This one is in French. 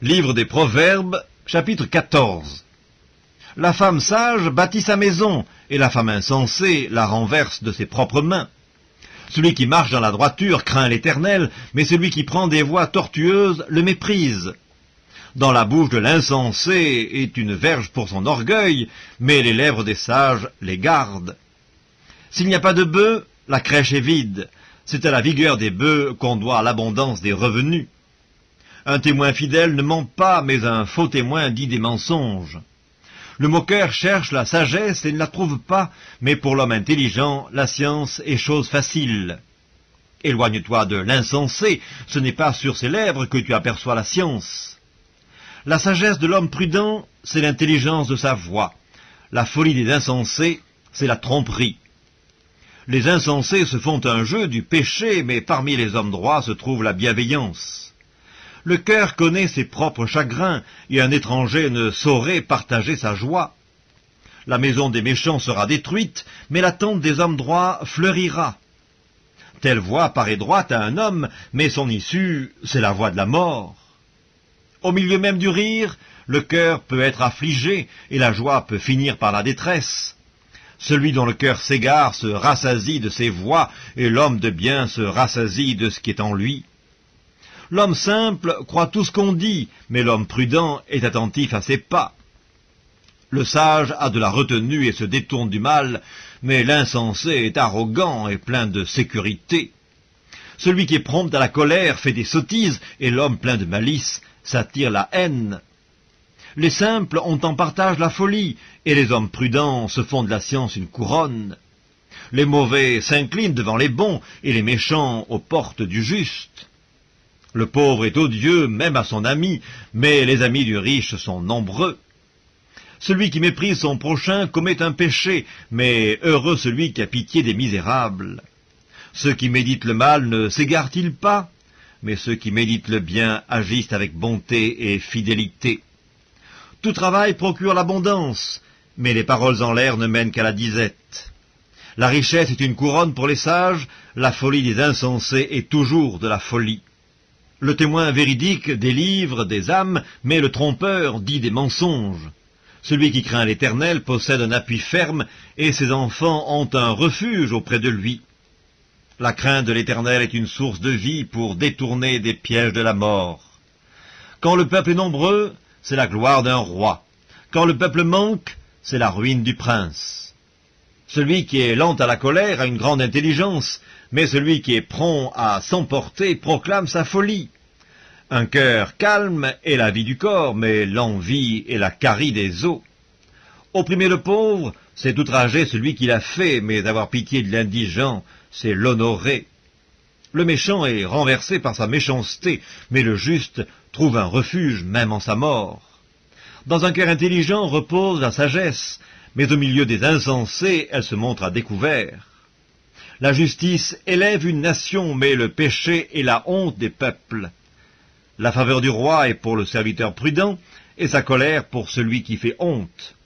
Livre des Proverbes, chapitre 14. La femme sage bâtit sa maison, et la femme insensée la renverse de ses propres mains. Celui qui marche dans la droiture craint l'Éternel, mais celui qui prend des voies tortueuses le méprise. Dans la bouche de l'insensé est une verge pour son orgueil, mais les lèvres des sages les gardent. S'il n'y a pas de bœufs, la crèche est vide. C'est à la vigueur des bœufs qu'on doit l'abondance des revenus. Un témoin fidèle ne ment pas, mais un faux témoin dit des mensonges. Le moqueur cherche la sagesse et ne la trouve pas, mais pour l'homme intelligent, la science est chose facile. Éloigne-toi de l'insensé, ce n'est pas sur ses lèvres que tu aperçois la science. La sagesse de l'homme prudent, c'est l'intelligence de sa voix. La folie des insensés, c'est la tromperie. Les insensés se font un jeu du péché, mais parmi les hommes droits se trouve la bienveillance. Le cœur connaît ses propres chagrins, et un étranger ne saurait partager sa joie. La maison des méchants sera détruite, mais la tente des hommes droits fleurira. Telle voie paraît droite à un homme, mais son issue, c'est la voie de la mort. Au milieu même du rire, le cœur peut être affligé, et la joie peut finir par la détresse. Celui dont le cœur s'égare se rassasie de ses voies, et l'homme de bien se rassasie de ce qui est en lui. L'homme simple croit tout ce qu'on dit, mais l'homme prudent est attentif à ses pas. Le sage a de la retenue et se détourne du mal, mais l'insensé est arrogant et plein de sécurité. Celui qui est prompt à la colère fait des sottises, et l'homme plein de malice s'attire la haine. Les simples ont en partage la folie, et les hommes prudents se font de la science une couronne. Les mauvais s'inclinent devant les bons, et les méchants aux portes du juste. Le pauvre est odieux même à son ami, mais les amis du riche sont nombreux. Celui qui méprise son prochain commet un péché, mais heureux celui qui a pitié des misérables. Ceux qui méditent le mal ne s'égarent-ils pas? Mais ceux qui méditent le bien agissent avec bonté et fidélité. Tout travail procure l'abondance, mais les paroles en l'air ne mènent qu'à la disette. La richesse est une couronne pour les sages, la folie des insensés est toujours de la folie. Le témoin véridique délivre des âmes, mais le trompeur dit des mensonges. Celui qui craint l'Éternel possède un appui ferme, et ses enfants ont un refuge auprès de lui. La crainte de l'Éternel est une source de vie pour détourner des pièges de la mort. Quand le peuple est nombreux, c'est la gloire d'un roi. Quand le peuple manque, c'est la ruine du prince. Celui qui est lent à la colère a une grande intelligence, mais celui qui est prompt à s'emporter proclame sa folie. Un cœur calme est la vie du corps, mais l'envie est la carie des os. Opprimer le pauvre, c'est outrager celui qui l'a fait, mais avoir pitié de l'indigent, c'est l'honorer. Le méchant est renversé par sa méchanceté, mais le juste trouve un refuge même en sa mort. Dans un cœur intelligent repose la sagesse, mais au milieu des insensés, elle se montre à découvert. La justice élève une nation, mais le péché est la honte des peuples. La faveur du roi est pour le serviteur prudent, et sa colère pour celui qui fait honte.